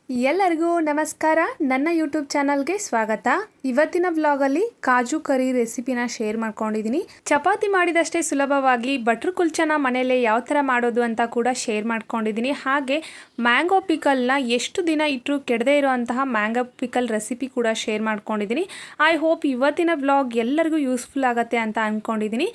ಎಲ್ಲರಿಗೂ ನಮಸ್ಕಾರ. ನನ್ನ ಯೂಟ್ಯೂಬ್ ಚಾನಲ್ಗೆ ಸ್ವಾಗತ. ಇವತ್ತಿನ ವ್ಲಾಗಲ್ಲಿ ಕಾಜು ಕರಿ ರೆಸಿಪಿನ ಶೇರ್ ಮಾಡ್ಕೊಂಡಿದ್ದೀನಿ. ಚಪಾತಿ ಮಾಡಿದಷ್ಟೇ ಸುಲಭವಾಗಿ ಬಟರ್ ಕುಲ್ಚನ ಮನೆಯಲ್ಲೇ ಯಾವ ಥರ ಮಾಡೋದು ಅಂತ ಕೂಡ ಶೇರ್ ಮಾಡ್ಕೊಂಡಿದ್ದೀನಿ. ಹಾಗೆ ಮ್ಯಾಂಗೋ ಪಿಕಲ್ನ ಎಷ್ಟು ದಿನ ಇಟ್ಟರು ಕೆಡದೇ ಇರೋಂತಹ ಮ್ಯಾಂಗೋ ಪಿಕಲ್ ರೆಸಿಪಿ ಕೂಡ ಶೇರ್ ಮಾಡ್ಕೊಂಡಿದ್ದೀನಿ. ಐ ಹೋಪ್ ಇವತ್ತಿನ ವ್ಲಾಗ್ ಎಲ್ಲರಿಗೂ ಯೂಸ್ಫುಲ್ ಆಗುತ್ತೆ ಅಂತ ಅಂದ್ಕೊಂಡಿದ್ದೀನಿ.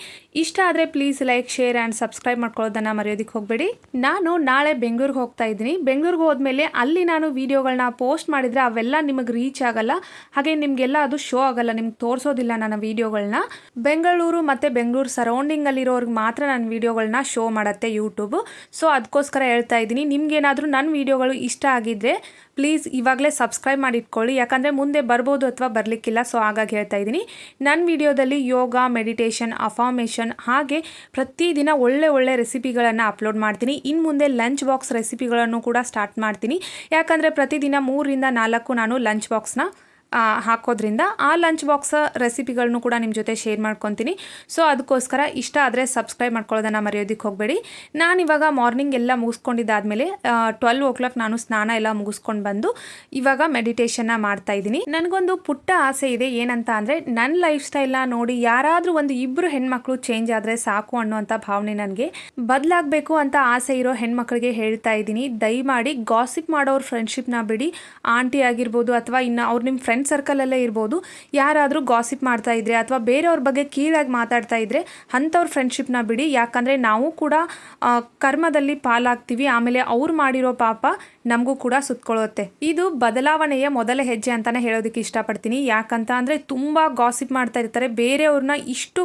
ಇಷ್ಟ ಆದರೆ please like, share and subscribe ಮಾಡ್ಕೊಳ್ಳೋದನ್ನು ಮರೆಯೋದಕ್ಕೆ ಹೋಗಬೇಡಿ. ನಾನು ನಾಳೆ ಬೆಂಗಳೂರಿಗೆ ಹೋಗ್ತಾ ಇದ್ದೀನಿ. ಬೆಂಗಳೂರಿಗೆ ಹೋದ್ಮೇಲೆ ಅಲ್ಲಿ ನಾನು ವಿಡಿಯೋಗಳನ್ನ ಪೋಸ್ಟ್ ಮಾಡಿದರೆ ಅವೆಲ್ಲ ನಿಮಗೆ ರೀಚ್ ಆಗಲ್ಲ, ಹಾಗೆ ನಿಮಗೆಲ್ಲ ಅದು ಶೋ ಆಗಲ್ಲ, ನಿಮ್ಗೆ ತೋರಿಸೋದಿಲ್ಲ ನನ್ನ ವಿಡಿಯೋಗಳನ್ನ. ಬೆಂಗಳೂರು ಮತ್ತು ಬೆಂಗಳೂರು ಸರೌಂಡಿಂಗಲ್ಲಿರೋರ್ಗೆ ಮಾತ್ರ ನನ್ನ ವಿಡಿಯೋಗಳನ್ನ ಶೋ ಮಾಡುತ್ತೆ ಯೂಟ್ಯೂಬು. ಸೊ ಅದಕ್ಕೋಸ್ಕರ ಹೇಳ್ತಾ ಇದ್ದೀನಿ, ನಿಮ್ಗೇನಾದರೂ ನನ್ನ ವಿಡಿಯೋಗಳು ಇಷ್ಟ ಆಗಿದ್ದರೆ ಪ್ಲೀಸ್ ಇವಾಗಲೇ ಸಬ್ಸ್ಕ್ರೈಬ್ ಮಾಡಿ ಇಟ್ಕೊಳ್ಳಿ, ಯಾಕಂದರೆ ಮುಂದೆ ಬರ್ಬೋದು ಅಥವಾ ಬರಲಿಕ್ಕಿಲ್ಲ. ಸೊ ಹಾಗಾಗಿ ಹೇಳ್ತಾ ಇದ್ದೀನಿ. ನನ್ನ ವಿಡಿಯೋದಲ್ಲಿ ಯೋಗ, ಮೆಡಿಟೇಷನ್, ಅಫಾರ್ಮೇಷನ್ ಹಾಗೆ ಪ್ರತಿದಿನ ಒಳ್ಳೆ ರೆಸಿಪಿಗಳನ್ನು ಅಪ್ಲೋಡ್ ಮಾಡ್ತೀನಿ. ಇನ್ನು ಮುಂದೆ ಲಂಚ್ ಬಾಕ್ಸ್ ರೆಸಿಪಿಗಳನ್ನು ಕೂಡ ಸ್ಟಾರ್ಟ್ ಮಾಡ್ತೀನಿ, ಯಾಕಂದರೆ ಪ್ರತಿದಿನ 3 ರಿಂದ 4 ನಾನು ಲಂಚ್ ಬಾಕ್ಸ್ನ ಹಾಕೋದ್ರಿಂದ ಆ ಲಂಚ್ ಬಾಕ್ಸ್ ರೆಸಿಪಿಗಳನ್ನು ಕೂಡ ನಿಮ್ಮ ಜೊತೆ ಶೇರ್ ಮಾಡ್ಕೊತೀನಿ. ಸೊ ಅದಕ್ಕೋಸ್ಕರ ಇಷ್ಟ ಆದರೆ ಸಬ್ಸ್ಕ್ರೈಬ್ ಮಾಡ್ಕೊಳ್ಳೋದನ್ನು ಮರೆಯೋದಕ್ಕೆ ಹೋಗಬೇಡಿ. ನಾನಿವಾಗ ಮಾರ್ನಿಂಗ್ ಎಲ್ಲ ಮುಗಿಸ್ಕೊಂಡಿದ್ದಾದಮೇಲೆ 12 o'clock ನಾನು ಸ್ನಾನ ಎಲ್ಲ ಮುಗಿಸ್ಕೊಂಡು ಬಂದು ಇವಾಗ ಮೆಡಿಟೇಷನ್ನ ಮಾಡ್ತಾ ಇದ್ದೀನಿ. ನನಗೊಂದು ಪುಟ್ಟ ಆಸೆ ಇದೆ, ಏನಂತ ಅಂದರೆ ನನ್ನ ಲೈಫ್ ಸ್ಟೈಲ್ನ ನೋಡಿ ಯಾರಾದರೂ ಒಂದು ಇಬ್ಬರು ಹೆಣ್ಮಕ್ಳು ಚೇಂಜ್ ಆದರೆ ಸಾಕು ಅನ್ನುವಂಥ ಭಾವನೆ ನನಗೆ. ಬದಲಾಗಬೇಕು ಅಂತ ಆಸೆ ಇರೋ ಹೆಣ್ಮಕ್ಳಿಗೆ ಹೇಳ್ತಾ ಇದ್ದೀನಿ, ದಯಮಾಡಿ ಗಾಸಿಪ್ ಮಾಡೋರು ಫ್ರೆಂಡ್ಶಿಪ್ನ ಬಿಡಿ. ಆಂಟಿ ಆಗಿರ್ಬೋದು ಅಥವಾ ಇನ್ನು ಅವ್ರು ನಿಮ್ಮ ಫ್ರೆಂಡ್ ಸರ್ಕಲಲ್ಲೇ ಇರ್ಬೋದು, ಯಾರಾದರೂ ಗಾಸಿಪ್ ಮಾಡ್ತಾ ಇದ್ರೆ ಅಥವಾ ಬೇರೆಯವ್ರ ಬಗ್ಗೆ ಕೀಳಾಗಿ ಮಾತಾಡ್ತಾ ಇದ್ರೆ ಅಂಥವ್ರ ಫ್ರೆಂಡ್ಶಿಪ್ನ ಬಿಡಿ. ಯಾಕಂದರೆ ನಾವು ಕೂಡ ಕರ್ಮದಲ್ಲಿ ಪಾಲಾಗ್ತೀವಿ, ಆಮೇಲೆ ಅವ್ರು ಮಾಡಿರೋ ಪಾಪ ನಮಗೂ ಕೂಡ ಸುತ್ತಕೊಳ್ಳುತ್ತೆ. ಇದು ಬದಲಾವಣೆಯ ಮೊದಲ ಹೆಜ್ಜೆ ಅಂತಲೇ ಹೇಳೋದಕ್ಕೆ ಇಷ್ಟಪಡ್ತೀನಿ. ಯಾಕಂತ ಅಂದರೆ ತುಂಬ ಗಾಸಿಪ್ ಮಾಡ್ತಾ ಇರ್ತಾರೆ, ಬೇರೆಯವ್ರನ್ನ ಇಷ್ಟು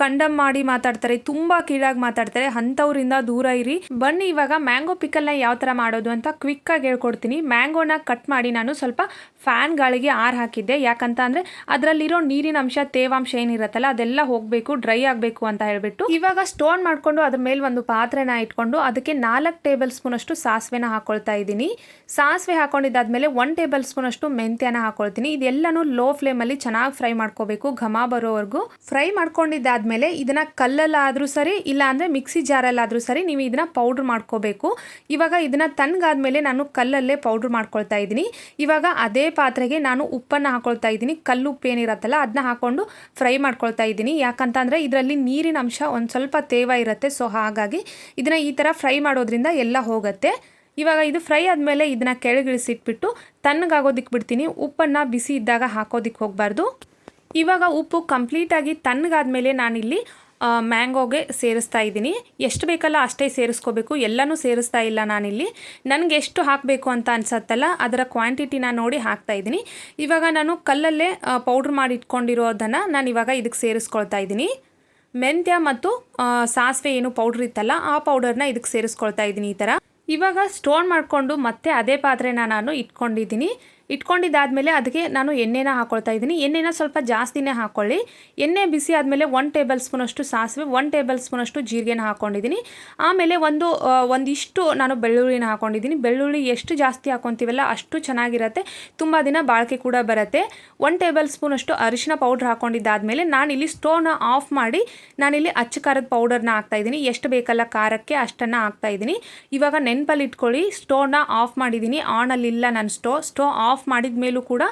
ಕಂಡಮ್ ಮಾಡಿ ಮಾತಾಡ್ತಾರೆ, ತುಂಬ ಕೀಳಾಗಿ ಮಾತಾಡ್ತಾರೆ, ಅಂಥವ್ರಿಂದ ದೂರ ಇರಿ. ಬನ್ನಿ ಇವಾಗ ಮ್ಯಾಂಗೋ ಪಿಕಲ್ನ ಯಾವ ಥರ ಮಾಡೋದು ಅಂತ ಕ್ವಿಕ್ಕಾಗಿ ಹೇಳ್ಕೊಡ್ತೀನಿ. ಮ್ಯಾಂಗೋನ ಕಟ್ ಮಾಡಿ ನಾನು ಸ್ವಲ್ಪ ಫ್ಯಾನ್ ಗಾಳಿಗೆ ಹಾಕಿದ್ದೆ, ಯಾಕಂತ ಅಂದರೆ ಅದರಲ್ಲಿರೋ ನೀರಿನ ಅಂಶ, ತೇವಾಂಶ ಏನಿರುತ್ತಲ್ಲ ಅದೆಲ್ಲ ಹೋಗಬೇಕು, ಡ್ರೈ ಆಗಬೇಕು ಅಂತ ಹೇಳ್ಬಿಟ್ಟು. ಇವಾಗ ಸ್ಟೋನ್ ಮಾಡಿಕೊಂಡು ಅದ್ರ ಮೇಲೆ ಒಂದು ಪಾತ್ರೆನ ಇಟ್ಕೊಂಡು ಅದಕ್ಕೆ 4 ಟೇಬಲ್ ಸ್ಪೂನ್ ಅಷ್ಟು ಸಾಸಿವೆನ ಹಾಕೊಳ್ತಾ ಇದ್ದೀನಿ. ಸಾಸಿವೆ ಹಾಕೊಂಡಿದ್ದಾದ್ಮೇಲೆ 1 ಟೇಬಲ್ ಸ್ಪೂನ್ ಅಷ್ಟು ಮೆಂತ್ಯನ ಹಾಕೊಳ್ತೀನಿ. ಇದೆಲ್ಲನೂ ಲೋ ಫ್ಲೇಮಲ್ಲಿ ಚೆನ್ನಾಗಿ ಫ್ರೈ ಮಾಡ್ಕೋಬೇಕು, ಘಮ ಬರೋವರೆಗೂ. ಫ್ರೈ ಮಾಡ್ಕೊಂಡಿದ್ದಾದ್ಮೇಲೆ ಇದನ್ನ ಕಲ್ಲಲ್ಲಾದರೂ ಸರಿ, ಇಲ್ಲ ಅಂದರೆ ಮಿಕ್ಸಿ ಜಾರಲ್ಲಾದರೂ ಸರಿ ನೀವು ಇದನ್ನ ಪೌಡ್ರ್ ಮಾಡ್ಕೋಬೇಕು. ಇವಾಗ ಇದನ್ನ ತಣ್ಣಗಾದ್ಮೇಲೆ ನಾನು ಕಲ್ಲಲ್ಲೇ ಪೌಡ್ರ್ ಮಾಡ್ಕೊಳ್ತಾ ಇದ್ದೀನಿ. ಇವಾಗ ಅದೇ ಪಾತ್ರೆಗೆ ನಾನು ಉಪ್ಪನ್ನು ಹಾಕೊಳ್ತಾ ಇದ್ದೀನಿ. ಕಲ್ಲುಪ್ಪು ಏನಿರತ್ತಲ್ಲ ಅದನ್ನ ಹಾಕೊಂಡು ಫ್ರೈ ಮಾಡ್ಕೊಳ್ತಾ ಇದ್ದೀನಿ. ಯಾಕಂತ ಅಂದರೆ ಇದರಲ್ಲಿ ನೀರಿನ ಅಂಶ ಒಂದು ಸ್ವಲ್ಪ ತೇವ ಇರುತ್ತೆ. ಸೊ ಹಾಗಾಗಿ ಇದನ್ನ ಈ ಥರ ಫ್ರೈ ಮಾಡೋದ್ರಿಂದ ಎಲ್ಲ ಹೋಗುತ್ತೆ. ಇವಾಗ ಇದು ಫ್ರೈ ಆದಮೇಲೆ ಇದನ್ನ ಕೆಳಗಿಳಿಸಿಟ್ಬಿಟ್ಟು ತಣ್ಣಗಾಗೋದಿಕ್ಕೆ ಬಿಡ್ತೀನಿ. ಉಪ್ಪನ್ನು ಬಿಸಿ ಇದ್ದಾಗ ಹಾಕೋದಿಕ್ಕೆ ಹೋಗಬಾರ್ದು. ಇವಾಗ ಉಪ್ಪು ಕಂಪ್ಲೀಟಾಗಿ ತಣ್ಣಗಾದ್ಮೇಲೆ ನಾನಿಲ್ಲಿ ಮ್ಯಾಂಗೋಗೆ ಸೇರಿಸ್ತಾ ಇದ್ದೀನಿ. ಎಷ್ಟು ಬೇಕಲ್ಲ ಅಷ್ಟೇ ಸೇರಿಸ್ಕೋಬೇಕು, ಎಲ್ಲನೂ ಸೇರಿಸ್ತಾ ಇಲ್ಲ ನಾನಿಲ್ಲಿ. ನನಗೆ ಎಷ್ಟು ಹಾಕಬೇಕು ಅಂತ ಅನ್ಸತ್ತಲ್ಲ ಅದರ ಕ್ವಾಂಟಿಟಿನ ನೋಡಿ ಹಾಕ್ತಾ ಇದ್ದೀನಿ. ಇವಾಗ ನಾನು ಕಲ್ಲಲ್ಲೇ ಪೌಡ್ರ್ ಮಾಡಿ ಇಟ್ಕೊಂಡಿರೋದನ್ನು ನಾನು ಇವಾಗ ಇದಕ್ಕೆ ಸೇರಿಸ್ಕೊಳ್ತಾ ಇದ್ದೀನಿ. ಮೆಂತ್ಯ ಮತ್ತು ಸಾಸಿವೆ ಏನು ಪೌಡ್ರ್ ಇತ್ತಲ್ಲ ಆ ಪೌಡರ್ನ ಇದಕ್ಕೆ ಸೇರಿಸ್ಕೊಳ್ತಾ ಇದ್ದೀನಿ ಈ ಥರ. ಇವಾಗ ಸ್ಟೋನ್ ಮಾಡಿಕೊಂಡು ಮತ್ತೆ ಅದೇ ಪಾತ್ರೆನ ನಾನು ಇಟ್ಕೊಂಡಿದ್ದಾದಮೇಲೆ ಅದಕ್ಕೆ ನಾನು ಎಣ್ಣೆನ ಹಾಕೊಳ್ತಾ ಇದ್ದೀನಿ. ಎಣ್ಣೆನ ಸ್ವಲ್ಪ ಜಾಸ್ತಿನೇ ಹಾಕ್ಕೊಳ್ಳಿ. ಎಣ್ಣೆ ಬಿಸಿ ಆದಮೇಲೆ 1 ಟೇಬಲ್ ಸ್ಪೂನ್ ಅಷ್ಟು ಸಾಸಿವೆ, 1 ಟೇಬಲ್ ಸ್ಪೂನ್ ಅಷ್ಟು ಜೀರಿಗೆನ ಹಾಕ್ಕೊಂಡಿದ್ದೀನಿ. ಆಮೇಲೆ ಒಂದಿಷ್ಟು ನಾನು ಬೆಳ್ಳುಳ್ಳಿನ ಹಾಕ್ಕೊಂಡಿದ್ದೀನಿ. ಬೆಳ್ಳುಳ್ಳಿ ಎಷ್ಟು ಜಾಸ್ತಿ ಹಾಕ್ಕೊತೀವಲ್ಲ ಅಷ್ಟು ಚೆನ್ನಾಗಿರುತ್ತೆ, ತುಂಬ ದಿನ ಬಾಳಿಕೆ ಕೂಡ ಬರುತ್ತೆ. 1 ಟೇಬಲ್ ಸ್ಪೂನ್ ಅಷ್ಟು ಅರಿಶಿನ ಪೌಡ್ರ್ ಹಾಕ್ಕೊಂಡಿದ್ದಾದಮೇಲೆ ನಾನಿಲ್ಲಿ ಸ್ಟೋವ್ನ ಆಫ್ ಮಾಡಿ ನಾನಿಲ್ಲಿ ಅಚ್ಚ ಖಾರದ ಪೌಡರ್ನ ಹಾಕ್ತಾಯಿದ್ದೀನಿ. ಎಷ್ಟು ಬೇಕಲ್ಲ ಖಾರಕ್ಕೆ ಅಷ್ಟನ್ನು ಹಾಕ್ತಾಯಿದ್ದೀನಿ. ಇವಾಗ ನೆನಪಲ್ಲಿ ಇಟ್ಕೊಳ್ಳಿ, ಸ್ಟೋವ್ನ ಆಫ್ ಮಾಡಿದ್ದೀನಿ, ಆನಲ್ಲಿಲ್ಲ ನನ್ನ ಸ್ಟೋವ್ ಆಫ್ ಮಾಡಿದ ಮೇಲೂ ಕೂಡ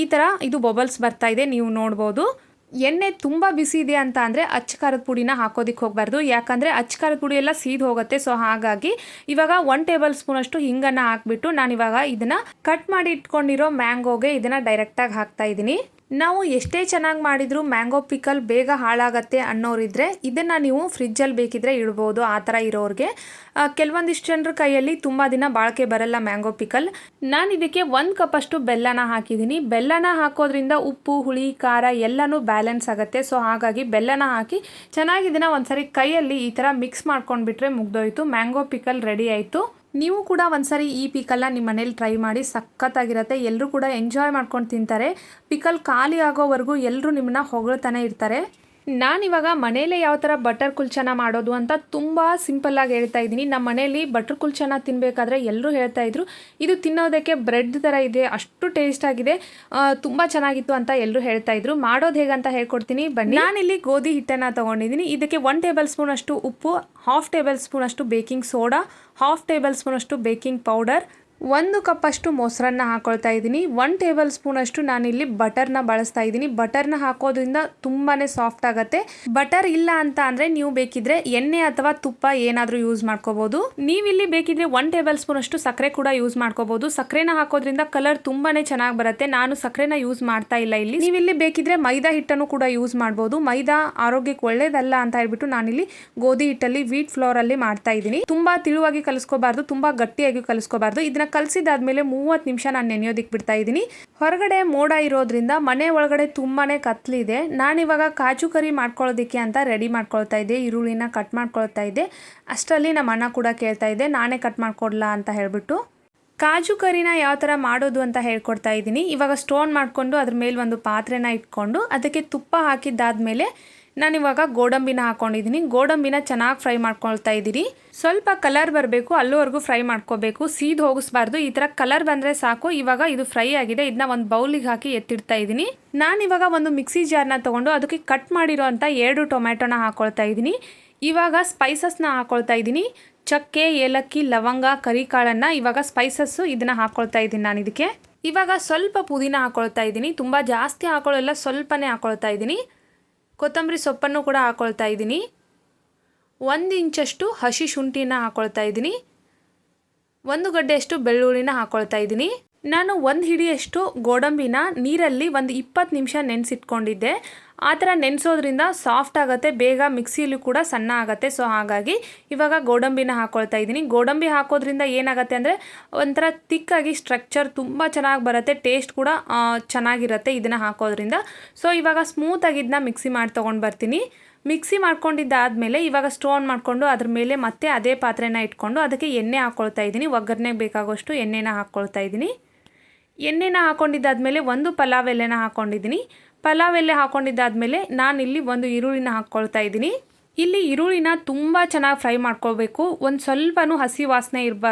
ಈ ಥರ ಇದು ಬಬಲ್ಸ್ ಬರ್ತಾ ಇದೆ, ನೀವು ನೋಡ್ಬೋದು. ಎಣ್ಣೆ ತುಂಬ ಬಿಸಿ ಇದೆ ಅಂತ ಅಂದರೆ ಅಚ್ಚ ಖಾರದ ಪುಡಿನ ಹಾಕೋದಿಕ್ಕೆ ಹೋಗಬಾರ್ದು, ಯಾಕಂದರೆ ಅಚ್ಚ ಖಾರದ ಪುಡಿ ಎಲ್ಲ ಸೀದು ಹೋಗುತ್ತೆ. ಸೊ ಹಾಗಾಗಿ ಇವಾಗ 1 ಟೇಬಲ್ ಸ್ಪೂನ್ ಅಷ್ಟು ಹಿಂಗನ್ನು ಹಾಕ್ಬಿಟ್ಟು ನಾನಿವಾಗ ಇದನ್ನು ಕಟ್ ಮಾಡಿ ಇಟ್ಕೊಂಡಿರೋ ಮ್ಯಾಂಗೋಗೆ ಇದನ್ನು ಡೈರೆಕ್ಟಾಗಿ ಹಾಕ್ತಾ ಇದ್ದೀನಿ. ನಾವು ಎಷ್ಟೇ ಚೆನ್ನಾಗಿ ಮಾಡಿದರೂ ಮ್ಯಾಂಗೋ ಪಿಕಲ್ ಬೇಗ ಹಾಳಾಗತ್ತೆ ಅನ್ನೋರಿದ್ರೆ ಇದನ್ನು ನೀವು ಫ್ರಿಜ್ಜಲ್ಲಿ ಬೇಕಿದ್ರೆ ಇಡ್ಬೋದು. ಆ ಥರ ಇರೋರಿಗೆ, ಕೆಲವೊಂದಿಷ್ಟು ಜನರ ಕೈಯಲ್ಲಿ ತುಂಬ ದಿನ ಬಾಳಿಕೆ ಬರಲ್ಲ ಮ್ಯಾಂಗೋ ಪಿಕಲ್. ನಾನು ಇದಕ್ಕೆ 1 ಕಪ್ ಅಷ್ಟು ಬೆಲ್ಲನ ಹಾಕಿದ್ದೀನಿ. ಬೆಲ್ಲನ ಹಾಕೋದ್ರಿಂದ ಉಪ್ಪು, ಹುಳಿ, ಖಾರ ಎಲ್ಲನೂ ಬ್ಯಾಲೆನ್ಸ್ ಆಗುತ್ತೆ. ಸೊ ಹಾಗಾಗಿ ಬೆಲ್ಲನ ಹಾಕಿ ಚೆನ್ನಾಗಿ ಇದನ್ನು ಒಂದ್ಸರಿ ಕೈಯಲ್ಲಿ ಈ ಥರ ಮಿಕ್ಸ್ ಮಾಡ್ಕೊಂಡ್ಬಿಟ್ರೆ ಮುಗ್ದೋಯ್ತು, ಮ್ಯಾಂಗೋ ಪಿಕಲ್ ರೆಡಿ ಆಯಿತು. ನೀವು ಕೂಡ ಒಂದ್ಸರಿ ಈ ಪಿಕಲ್ನ ನಿಮ್ಮ ಮನೇಲಿ ಟ್ರೈ ಮಾಡಿ, ಸಖತ್ತಾಗಿರುತ್ತೆ. ಎಲ್ಲರೂ ಕೂಡ ಎಂಜಾಯ್ ಮಾಡ್ಕೊಂಡು ತಿಂತಾರೆ. ಪಿಕಲ್ ಖಾಲಿ ಆಗೋವರೆಗೂ ಎಲ್ಲರೂ ನಿಮ್ಮನ್ನ ಹೊಗಳ್ತಾನೆ ಇರ್ತಾರೆ. ನಾನಿವಾಗ ಮನೇಲೆ ಯಾವ ಥರ ಬಟರ್ ಕುಲ್ಚನ ಮಾಡೋದು ಅಂತ ತುಂಬ ಸಿಂಪಲ್ಲಾಗಿ ಹೇಳ್ತಾ ಇದ್ದೀನಿ. ನಮ್ಮ ಮನೇಲಿ ಬಟರ್ ಕುಲ್ಚನ ತಿನ್ನಬೇಕಾದ್ರೆ ಎಲ್ಲರೂ ಹೇಳ್ತಾ ಇದ್ರು, ಇದು ತಿನ್ನೋದಕ್ಕೆ ಬ್ರೆಡ್ ಥರ ಇದೆ, ಅಷ್ಟು ಟೇಸ್ಟ್ ಆಗಿದೆ, ತುಂಬ ಚೆನ್ನಾಗಿತ್ತು ಅಂತ ಎಲ್ಲರೂ ಹೇಳ್ತಾ ಇದ್ರು. ಮಾಡೋದು ಹೇಗಂತ ಹೇಳ್ಕೊಡ್ತೀನಿ ಬನ್ನಿ. ನಾನಿಲ್ಲಿ ಗೋಧಿ ಹಿಟ್ಟನ್ನು ತೊಗೊಂಡಿದ್ದೀನಿ. ಇದಕ್ಕೆ 1 ಟೇಬಲ್ ಸ್ಪೂನ್ ಅಷ್ಟು ಉಪ್ಪು, 1/2 ಟೇಬಲ್ ಸ್ಪೂನ್ ಅಷ್ಟು ಬೇಕಿಂಗ್ ಸೋಡಾ, 1/2 ಟೇಬಲ್ ಸ್ಪೂನ್ ಅಷ್ಟು ಬೇಕಿಂಗ್ ಪೌಡರ್, 1 ಕಪ್ ಅಷ್ಟು ಮೊಸರನ್ನ ಹಾಕೊಳ್ತಾ ಇದ್ದೀನಿ. 1 ಟೇಬಲ್ ಸ್ಪೂನ್ ಅಷ್ಟು ನಾನಿಲ್ಲಿ ಬಟರ್ನ ಬಳಸ್ತಾ ಇದ್ದೀನಿ. ಬಟರ್ನ ಹಾಕೋದ್ರಿಂದ ತುಂಬಾ ಸಾಫ್ಟ್ ಆಗುತ್ತೆ. ಬಟರ್ ಇಲ್ಲ ಅಂತ ಅಂದರೆ ನೀವು ಬೇಕಿದ್ರೆ ಎಣ್ಣೆ ಅಥವಾ ತುಪ್ಪ ಏನಾದರೂ ಯೂಸ್ ಮಾಡ್ಕೋಬೋದು. ನೀವಿಲ್ಲಿ ಬೇಕಿದ್ರೆ 1 ಟೇಬಲ್ ಸ್ಪೂನ್ ಅಷ್ಟು ಸಕ್ಕರೆ ಕೂಡ ಯೂಸ್ ಮಾಡ್ಕೋಬೋದು. ಸಕ್ಕರೆನ ಹಾಕೋದ್ರಿಂದ ಕಲರ್ ತುಂಬಾ ಚೆನ್ನಾಗಿ ಬರುತ್ತೆ. ನಾನು ಸಕ್ಕರೆನ ಯೂಸ್ ಮಾಡ್ತಾ ಇಲ್ಲ ಇಲ್ಲಿ. ನೀವಿಲ್ಲಿ ಬೇಕಿದ್ರೆ ಮೈದಾ ಹಿಟ್ಟನ್ನು ಕೂಡ ಯೂಸ್ ಮಾಡ್ಬೋದು. ಮೈದಾ ಆರೋಗ್ಯಕ್ಕೆ ಒಳ್ಳೇದಲ್ಲ ಅಂತ ಹೇಳ್ಬಿಟ್ಟು ನಾನಿಲ್ಲಿ ಗೋಧಿ ಹಿಟ್ಟಲ್ಲಿ ವೀಟ್ ಫ್ಲೋರ್ ಅಲ್ಲಿ ಮಾಡ್ತಾ ಇದ್ದೀನಿ. ತುಂಬಾ ತಿಳುವಾಗಿ ಕಲಿಸ್ಕೋಬಾರ್ದು, ತುಂಬಾ ಗಟ್ಟಿಯಾಗಿ ಕಲಿಸ್ಕೋಬಾರ್ದು. ಇದನ್ನ ಕಲಸಿದಾದ್ಮೇಲೆ 30 ನಿಮಿಷ ನಾನು ನೆನೆಯೋದಕ್ಕೆ ಬಿಡ್ತಾ ಇದ್ದೀನಿ. ಹೊರಗಡೆ ಮೋಡ ಇರೋದ್ರಿಂದ ಮನೆ ಒಳಗಡೆ ತುಂಬಾನೇ ಕತ್ಲಿದೆ. ನಾನಿವಾಗ ಕಾಜು ಕರಿ ಮಾಡ್ಕೊಳ್ಳೋದಕ್ಕೆ ಅಂತ ರೆಡಿ ಮಾಡ್ಕೊಳ್ತಾ ಇದ್ದೆ. ಈರುಳ್ಳಿನ ಕಟ್ ಮಾಡ್ಕೊಳ್ತಾ ಇದ್ದೆ. ಅಷ್ಟರಲ್ಲಿ ನಮ್ಮ ಅಣ್ಣ ಕೂಡ ಕೇಳ್ತಾ ಇದ್ದೆ ನಾನೇ ಕಟ್ ಮಾಡ್ಕೊಡ್ಲಾ ಅಂತ ಹೇಳ್ಬಿಟ್ಟು. ಕಾಜು ಕರಿನ ಯಾವ ಥರ ಮಾಡೋದು ಅಂತ ಹೇಳ್ಕೊಡ್ತಾ ಇದ್ದೀನಿ. ಇವಾಗ ಸ್ಟೋನ್ ಮಾಡಿಕೊಂಡು ಅದ್ರ ಮೇಲೆ ಒಂದು ಪಾತ್ರೆನ ಇಟ್ಕೊಂಡು ಅದಕ್ಕೆ ತುಪ್ಪ ಹಾಕಿದ್ದಾದ್ಮೇಲೆ ನಾನಿವಾಗ ಗೋಡಂಬಿನ ಹಾಕೊಂಡಿದ್ದೀನಿ. ಗೋಡಂಬಿನ ಚೆನ್ನಾಗಿ ಫ್ರೈ ಮಾಡ್ಕೊಳ್ತಾ ಇದ್ದೀನಿ. ಸ್ವಲ್ಪ ಕಲರ್ ಬರಬೇಕು, ಅಲ್ಲಿವರೆಗೂ ಫ್ರೈ ಮಾಡ್ಕೋಬೇಕು, ಸೀದ್ ಹೋಗಿಸ್ಬಾರ್ದು. ಈ ಥರ ಕಲರ್ ಬಂದರೆ ಸಾಕು. ಇವಾಗ ಇದು ಫ್ರೈ ಆಗಿದೆ. ಇದನ್ನ ಒಂದು ಬೌಲಿಗೆ ಹಾಕಿ ಎತ್ತಿಡ್ತಾ ಇದ್ದೀನಿ. ನಾನಿವಾಗ ಒಂದು ಮಿಕ್ಸಿ ಜಾರ್ನ ತೊಗೊಂಡು ಅದಕ್ಕೆ ಕಟ್ ಮಾಡಿರೋ ಅಂಥ 2 ಟೊಮ್ಯಾಟೊನ ಹಾಕೊಳ್ತಾ ಇದ್ದೀನಿ. ಇವಾಗ ಸ್ಪೈಸಸ್ನ ಹಾಕೊಳ್ತಾ ಇದ್ದೀನಿ. ಚಕ್ಕೆ, ಏಲಕ್ಕಿ, ಲವಂಗ, ಕರಿಕಾಳನ್ನು ಇವಾಗ ಸ್ಪೈಸಸ್ಸು ಇದನ್ನು ಹಾಕೊಳ್ತಾ ಇದ್ದೀನಿ ನಾನು ಇದಕ್ಕೆ. ಇವಾಗ ಸ್ವಲ್ಪ ಪುದೀನ ಹಾಕೊಳ್ತಾ ಇದ್ದೀನಿ. ತುಂಬ ಜಾಸ್ತಿ ಹಾಕೊಳ್ಳಲ್ಲ, ಸ್ವಲ್ಪನೇ ಹಾಕೊಳ್ತಾ ಇದ್ದೀನಿ. ಕೊತ್ತಂಬರಿ ಸೊಪ್ಪನ್ನು ಕೂಡ ಹಾಕೊಳ್ತಾ ಇದ್ದೀನಿ. 1 ಇಂಚಷ್ಟು ಹಸಿ ಶುಂಠಿನ ಹಾಕೊಳ್ತಾ ಇದ್ದೀನಿ. 1 ಗಡ್ಡೆಯಷ್ಟು ಬೆಳ್ಳುಳ್ಳಿನ ಹಾಕೊಳ್ತಾ ಇದ್ದೀನಿ. ನಾನು 1 ಹಿಡಿಯಷ್ಟು ಗೋಡಂಬಿನ ನೀರಲ್ಲಿ ಒಂದು 20 ನಿಮಿಷ ನೆನೆಸಿಟ್ಕೊಂಡಿದ್ದೆ. ಆ ಥರ ನೆನೆಸೋದ್ರಿಂದ ಸಾಫ್ಟ್ ಆಗುತ್ತೆ, ಬೇಗ ಮಿಕ್ಸಿಯಲ್ಲಿ ಕೂಡ ಸಣ್ಣ ಆಗುತ್ತೆ. ಸೊ ಹಾಗಾಗಿ ಇವಾಗ ಗೋಡಂಬಿನ ಹಾಕೊಳ್ತಾ ಇದ್ದೀನಿ. ಗೋಡಂಬಿ ಹಾಕೋದ್ರಿಂದ ಏನಾಗುತ್ತೆ ಅಂದರೆ ಒಂಥರ ತಿಕ್ಕಾಗಿ ಸ್ಟ್ರಕ್ಚರ್ ತುಂಬ ಚೆನ್ನಾಗಿ ಬರುತ್ತೆ, ಟೇಸ್ಟ್ ಕೂಡ ಚೆನ್ನಾಗಿರುತ್ತೆ ಇದನ್ನು ಹಾಕೋದ್ರಿಂದ. ಸೊ ಇವಾಗ ಸ್ಮೂತಾಗಿ ಇದನ್ನ ಮಿಕ್ಸಿ ಮಾಡಿ ತೊಗೊಂಡು ಬರ್ತೀನಿ. ಮಿಕ್ಸಿ ಮಾಡ್ಕೊಂಡಿದ್ದಾದಮೇಲೆ ಇವಾಗ ಸ್ಟೋನ್ ಮಾಡಿಕೊಂಡು ಅದ್ರ ಮೇಲೆ ಮತ್ತೆ ಅದೇ ಪಾತ್ರೆನ ಇಟ್ಕೊಂಡು ಅದಕ್ಕೆ ಎಣ್ಣೆ ಹಾಕ್ಕೊಳ್ತಾ ಇದ್ದೀನಿ. ಒಗ್ಗರಣೆಗೆ ಬೇಕಾಗೋಷ್ಟು ಎಣ್ಣೆನ ಹಾಕ್ಕೊಳ್ತಾ ಇದ್ದೀನಿ. ಎಣ್ಣೆನ ಹಾಕ್ಕೊಂಡಿದ್ದಾದಮೇಲೆ 1 ಪಲಾವ್ ಎಲೆನ ಹಾಕ್ಕೊಂಡಿದ್ದೀನಿ. ಪಲಾವ್ ಎಲೆ ಹಾಕ್ಕೊಂಡಿದ್ದಾದಮೇಲೆ ನಾನಿಲ್ಲಿ 1 ಈರುಳ್ಳಿನ ಹಾಕ್ಕೊಳ್ತಾ ಇದ್ದೀನಿ. ಇಲ್ಲಿ ಈರುಳ್ಳಿನ ತುಂಬ ಚೆನ್ನಾಗಿ ಫ್ರೈ ಮಾಡ್ಕೋಬೇಕು. ಒಂದು ಸ್ವಲ್ಪನೂ ಹಸಿ ವಾಸನೆ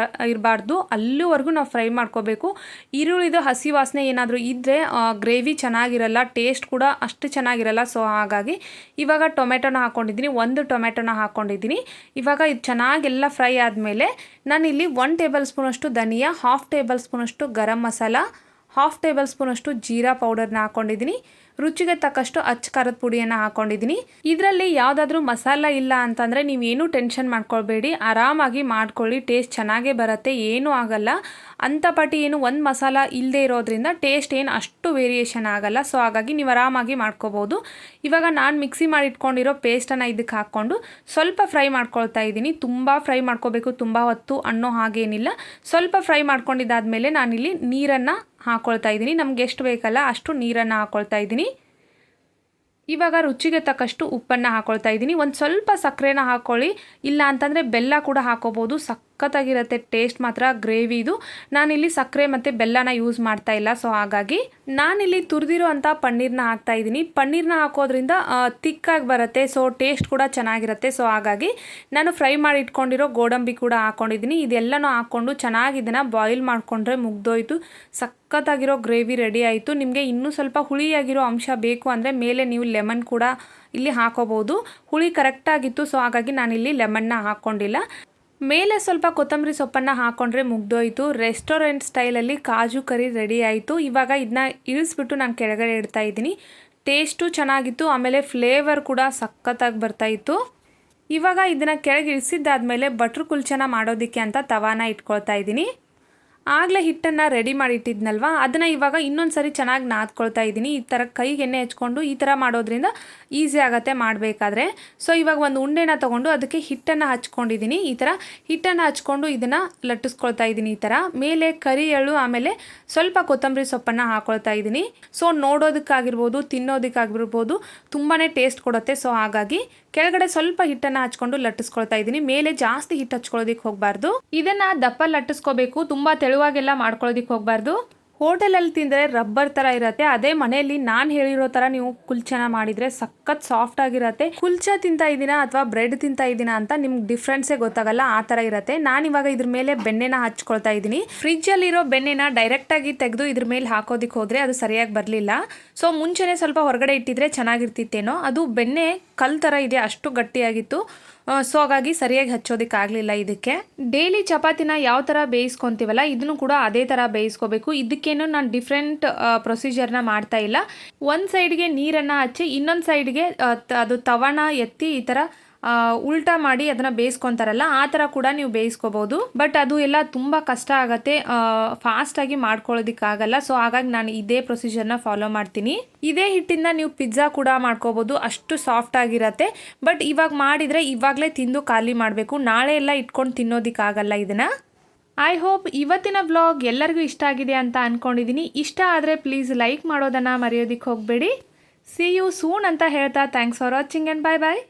ಇರಬಾರ್ದು, ಅಲ್ಲಿವರೆಗೂ ನಾವು ಫ್ರೈ ಮಾಡ್ಕೋಬೇಕು. ಈರುಳ್ಳಿದು ಹಸಿ ವಾಸನೆ ಏನಾದರೂ ಇದ್ದರೆ ಗ್ರೇವಿ ಚೆನ್ನಾಗಿರಲ್ಲ, ಟೇಸ್ಟ್ ಕೂಡ ಅಷ್ಟು ಚೆನ್ನಾಗಿರಲ್ಲ. ಸೊ ಹಾಗಾಗಿ ಇವಾಗ ಟೊಮೆಟೊನ ಹಾಕ್ಕೊಂಡಿದ್ದೀನಿ. 1 ಟೊಮೆಟೊನ ಹಾಕ್ಕೊಂಡಿದ್ದೀನಿ. ಇವಾಗ ಇದು ಚೆನ್ನಾಗೆಲ್ಲ ಫ್ರೈ ಆದಮೇಲೆ ನಾನಿಲ್ಲಿ 1 ಟೇಬಲ್ ಸ್ಪೂನಷ್ಟು ಧನಿಯಾ, 1/2 ಟೇಬಲ್ ಸ್ಪೂನಷ್ಟು ಗರಂ ಮಸಾಲ, 1/2 ಟೇಬಲ್ ಸ್ಪೂನಷ್ಟು ಜೀರಾ ಪೌಡರ್ನ ಹಾಕ್ಕೊಂಡಿದ್ದೀನಿ. ರುಚಿಗೆ ತಕ್ಕಷ್ಟು ಅಚ್ಚ ಖಾರದ ಪುಡಿಯನ್ನು ಹಾಕ್ಕೊಂಡಿದ್ದೀನಿ. ಇದರಲ್ಲಿ ಯಾವುದಾದ್ರೂ ಮಸಾಲ ಇಲ್ಲ ಅಂತಂದರೆ ನೀವೇನು ಟೆನ್ಷನ್ ಮಾಡ್ಕೊಳ್ಬೇಡಿ, ಆರಾಮಾಗಿ ಮಾಡ್ಕೊಳ್ಳಿ, ಟೇಸ್ಟ್ ಚೆನ್ನಾಗೇ ಬರುತ್ತೆ, ಏನೂ ಆಗಲ್ಲ. ಅಂಥ ಪಟ್ಟಿ ಏನು ಒಂದು ಮಸಾಲ ಇಲ್ಲದೆ ಇರೋದ್ರಿಂದ ಟೇಸ್ಟ್ ಏನು ಅಷ್ಟು ವೇರಿಯೇಷನ್ ಆಗಲ್ಲ. ಸೊ ಹಾಗಾಗಿ ನೀವು ಆರಾಮಾಗಿ ಮಾಡ್ಕೋಬೋದು. ಇವಾಗ ನಾನು ಮಿಕ್ಸಿ ಮಾಡಿ ಇಟ್ಕೊಂಡಿರೋ ಪೇಸ್ಟನ್ನು ಇದಕ್ಕೆ ಹಾಕ್ಕೊಂಡು ಸ್ವಲ್ಪ ಫ್ರೈ ಮಾಡ್ಕೊಳ್ತಾ ಇದ್ದೀನಿ. ತುಂಬ ಫ್ರೈ ಮಾಡ್ಕೋಬೇಕು, ತುಂಬ ಹೊತ್ತು ಅನ್ನೋ ಹಾಗೇನಿಲ್ಲ. ಸ್ವಲ್ಪ ಫ್ರೈ ಮಾಡ್ಕೊಂಡಿದ್ದಾದಮೇಲೆ ನಾನಿಲ್ಲಿ ನೀರನ್ನು ಹಾಕ್ಕೊಳ್ತಾ ಇದ್ದೀನಿ. ನಮ್ಗೆ ಎಷ್ಟು ಬೇಕಲ್ಲ ಅಷ್ಟು ನೀರನ್ನು ಹಾಕ್ಕೊಳ್ತಾ ಇದ್ದೀನಿ. ಇವಾಗ ರುಚಿಗೆ ತಕ್ಕಷ್ಟು ಉಪ್ಪನ್ನು ಹಾಕ್ಕೊಳ್ತಾ ಇದ್ದೀನಿ. ಒಂದು ಸ್ವಲ್ಪ ಸಕ್ಕರೆನ ಹಾಕ್ಕೊಳ್ಳಿ, ಇಲ್ಲ ಅಂತಂದರೆ ಬೆಲ್ಲ ಕೂಡ ಹಾಕೋಬೋದು. ಸಖತ್ತಾಗಿರುತ್ತೆ ಟೇಸ್ಟ್ ಮಾತ್ರ ಗ್ರೇವಿದು. ನಾನಿಲ್ಲಿ ಸಕ್ಕರೆ ಮತ್ತು ಬೆಲ್ಲನ ಯೂಸ್ ಮಾಡ್ತಾ ಇಲ್ಲ. ಸೊ ಹಾಗಾಗಿ ನಾನಿಲ್ಲಿ ತುರಿದಿರೋ ಅಂಥ ಪನ್ನೀರ್ನ ಹಾಕ್ತಾ ಇದ್ದೀನಿ. ಪನ್ನೀರ್ನ ಹಾಕೋದ್ರಿಂದ ತಿಕ್ಕಾಗಿ ಬರುತ್ತೆ, ಸೊ ಟೇಸ್ಟ್ ಕೂಡ ಚೆನ್ನಾಗಿರುತ್ತೆ. ಸೊ ಹಾಗಾಗಿ ನಾನು ಫ್ರೈ ಮಾಡಿ ಇಟ್ಕೊಂಡಿರೋ ಗೋಡಂಬಿ ಕೂಡ ಹಾಕ್ಕೊಂಡಿದ್ದೀನಿ. ಇದೆಲ್ಲನೂ ಹಾಕ್ಕೊಂಡು ಚೆನ್ನಾಗಿ ಇದನ್ನು ಬಾಯ್ಲ್ ಮಾಡಿಕೊಂಡ್ರೆ ಮುಗ್ದೋಯ್ತು. ಸಖತ್ತಾಗಿರೋ ಗ್ರೇವಿ ರೆಡಿ ಆಯಿತು. ನಿಮಗೆ ಇನ್ನೂ ಸ್ವಲ್ಪ ಹುಳಿಯಾಗಿರೋ ಅಂಶ ಬೇಕು ಅಂದರೆ ಮೇಲೆ ನೀವು ಲೆಮನ್ ಕೂಡ ಇಲ್ಲಿ ಹಾಕೋಬೋದು. ಹುಳಿ ಕರೆಕ್ಟಾಗಿತ್ತು, ಸೊ ಹಾಗಾಗಿ ನಾನಿಲ್ಲಿ ಲೆಮನ್ನ ಹಾಕ್ಕೊಂಡಿಲ್ಲ. ಮೇಲೆ ಸ್ವಲ್ಪ ಕೊತ್ತಂಬರಿ ಸೊಪ್ಪನ್ನು ಹಾಕ್ಕೊಂಡ್ರೆ ಮುಗ್ದೋಯ್ತು. ರೆಸ್ಟೋರೆಂಟ್ ಸ್ಟೈಲಲ್ಲಿ ಕಾಜು ಕರಿ ರೆಡಿ ಆಯಿತು. ಇವಾಗ ಇದನ್ನ ಇಳಿಸ್ಬಿಟ್ಟು ನಾನು ಕೆಳಗಡೆ ಇಡ್ತಾ ಇದ್ದೀನಿ. ಟೇಸ್ಟು ಚೆನ್ನಾಗಿತ್ತು, ಆಮೇಲೆ ಫ್ಲೇವರ್ ಕೂಡ ಸಖತ್ತಾಗಿ ಬರ್ತಾಯಿತ್ತು. ಇವಾಗ ಇದನ್ನು ಕೆಳಗೆ ಇಳಿಸಿದ್ದಾದಮೇಲೆ ಬಟ್ರ್ ಕುಲ್ಚನ ಮಾಡೋದಕ್ಕೆ ಅಂತ ತವಾನ ಇಟ್ಕೊಳ್ತಾ ಇದ್ದೀನಿ. ಆಗಲೇ ಹಿಟ್ಟನ್ನು ರೆಡಿ ಮಾಡಿ ಇಟ್ಟಿದ್ನಲ್ವ, ಅದನ್ನು ಇವಾಗ ಇನ್ನೊಂದು ಸರಿ ಚೆನ್ನಾಗಿ ನಾದ್ಕೊಳ್ತಾ ಇದ್ದೀನಿ. ಈ ಥರ ಕೈಗೆ ಎಣ್ಣೆ ಹಚ್ಕೊಂಡು ಈ ಥರ ಮಾಡೋದ್ರಿಂದ ಈಸಿ ಆಗುತ್ತೆ ಮಾಡಬೇಕಾದ್ರೆ. ಸೊ ಇವಾಗ ಒಂದು ಉಂಡೆನ ತೊಗೊಂಡು ಅದಕ್ಕೆ ಹಿಟ್ಟನ್ನು ಹಚ್ಕೊಂಡಿದ್ದೀನಿ. ಈ ಥರ ಹಿಟ್ಟನ್ನು ಹಚ್ಕೊಂಡು ಇದನ್ನು ಲಟ್ಟಿಸ್ಕೊಳ್ತಾ ಇದ್ದೀನಿ. ಈ ಥರ ಮೇಲೆ ಕರಿ ಎಳ್ಳು ಆಮೇಲೆ ಸ್ವಲ್ಪ ಕೊತ್ತಂಬರಿ ಸೊಪ್ಪನ್ನು ಹಾಕ್ಕೊಳ್ತಾ ಇದ್ದೀನಿ. ಸೊ ನೋಡೋದಕ್ಕಾಗಿರ್ಬೋದು, ತಿನ್ನೋದಕ್ಕಾಗಿರ್ಬೋದು ತುಂಬಾ ಟೇಸ್ಟ್ ಕೊಡುತ್ತೆ. ಸೊ ಹಾಗಾಗಿ ಕೆಳಗಡೆ ಸ್ವಲ್ಪ ಹಿಟ್ಟನ್ನು ಹಚ್ಕೊಂಡು ಲಟ್ಟಿಸ್ಕೊಳ್ತಾ ಇದ್ದೀನಿ. ಮೇಲೆ ಜಾಸ್ತಿ ಹಿಟ್ಟು ಹಚ್ಕೊಳ್ಳೋದಕ್ಕೆ ಹೋಗಬಾರ್ದು. ಇದನ್ನು ದಪ್ಪ ಲಟ್ಟಿಸ್ಕೋಬೇಕು, ತುಂಬ ತೆಳುವಾಗೆಲ್ಲ ಮಾಡ್ಕೊಳ್ಳೋದಕ್ಕೆ ಹೋಗಬಾರ್ದು. ಹೋಟೆಲಲ್ಲಿ ತಿಂದರೆ ರಬ್ಬರ್ ಥರ ಇರುತ್ತೆ. ಅದೇ ಮನೆಯಲ್ಲಿ ನಾನು ಹೇಳಿರೋ ಥರ ನೀವು ಕುಲ್ಚನ ಮಾಡಿದರೆ ಸಖತ್ ಸಾಫ್ಟ್ ಆಗಿರುತ್ತೆ. ಕುಲ್ಚ ತಿಂತಾ ಇದ್ದೀನ ಅಥವಾ ಬ್ರೆಡ್ ತಿಂತಾ ಇದ್ದೀನ ಅಂತ ನಿಮ್ಗೆ ಡಿಫ್ರೆನ್ಸೇ ಗೊತ್ತಾಗಲ್ಲ, ಆ ಥರ ಇರುತ್ತೆ. ನಾನಿವಾಗ ಇದ್ರ ಮೇಲೆ ಬೆಣ್ಣೆನ ಹಚ್ಕೊಳ್ತಾ ಇದ್ದೀನಿ. ಫ್ರಿಜ್ಜಲ್ಲಿರೋ ಬೆಣ್ಣೆನ ಡೈರೆಕ್ಟಾಗಿ ತೆಗೆದು ಇದ್ರ ಮೇಲೆ ಹಾಕೋದಕ್ಕೆ ಹೋದರೆ ಅದು ಸರಿಯಾಗಿ ಬರಲಿಲ್ಲ. ಸೊ ಮುಂಚೆನೇ ಸ್ವಲ್ಪ ಹೊರಗಡೆ ಇಟ್ಟಿದ್ರೆ ಚೆನ್ನಾಗಿರ್ತಿತ್ತೇನೋ. ಅದು ಬೆಣ್ಣೆ ಕಲ್ ಥರ ಇದೆ, ಅಷ್ಟು ಗಟ್ಟಿಯಾಗಿತ್ತು. ಸೊ ಹಾಗಾಗಿ ಸರಿಯಾಗಿ ಹಚ್ಚೋದಕ್ಕಾಗಲಿಲ್ಲ ಇದಕ್ಕೆ. ಡೈಲಿ ಚಪಾತಿನ ಯಾವ ಥರ ಬೇಯಿಸ್ಕೊತೀವಲ್ಲ ಇದನ್ನು ಕೂಡ ಅದೇ ಥರ ಬೇಯಿಸ್ಕೋಬೇಕು. ಇದಕ್ಕೇನು ನಾನು ಡಿಫ್ರೆಂಟ್ ಪ್ರೊಸೀಜರ್ನ ಮಾಡ್ತಾ ಇಲ್ಲ. ಒಂದು ಸೈಡ್ಗೆ ನೀರನ್ನು ಹಚ್ಚಿ ಇನ್ನೊಂದು ಸೈಡ್ಗೆ ಅದು ತವನ ಎತ್ತಿ ಈ ಥರ ಉಲ್ಟಾ ಮಾಡಿ ಅದನ್ನು ಬೇಯಿಸ್ಕೊತಾರಲ್ಲ ಆ ಥರ ಕೂಡ ನೀವು ಬೇಯಿಸ್ಕೋಬೋದು. ಬಟ್ ಅದು ಎಲ್ಲ ತುಂಬ ಕಷ್ಟ ಆಗುತ್ತೆ, ಫಾಸ್ಟಾಗಿ ಮಾಡ್ಕೊಳ್ಳೋದಕ್ಕಾಗಲ್ಲ. ಸೊ ಹಾಗಾಗಿ ನಾನು ಇದೇ ಪ್ರೊಸೀಜರ್ನ ಫಾಲೋ ಮಾಡ್ತೀನಿ. ಇದೇ ಹಿಟ್ಟಿಂದ ನೀವು ಪಿಜ್ಜಾ ಕೂಡ ಮಾಡ್ಕೋಬೋದು, ಅಷ್ಟು ಸಾಫ್ಟ್ ಆಗಿರತ್ತೆ. ಬಟ್ ಇವಾಗ ಮಾಡಿದರೆ ಇವಾಗಲೇ ತಿಂದು ಖಾಲಿ ಮಾಡಬೇಕು, ನಾಳೆ ಎಲ್ಲ ಇಟ್ಕೊಂಡು ತಿನ್ನೋದಕ್ಕಾಗಲ್ಲ ಇದನ್ನು. ಐ ಹೋಪ್ ಇವತ್ತಿನ ವ್ಲಾಗ್ ಎಲ್ಲರಿಗೂ ಇಷ್ಟ ಆಗಿದೆ ಅಂತ ಅಂದ್ಕೊಂಡಿದ್ದೀನಿ. ಇಷ್ಟ ಆದರೆ ಪ್ಲೀಸ್ ಲೈಕ್ ಮಾಡೋದನ್ನು ಮರೆಯೋದಕ್ಕೆ ಹೋಗಬೇಡಿ. ಸಿ ಯು ಸೂನ್ ಅಂತ ಹೇಳ್ತಾ thanks for watching and bye bye.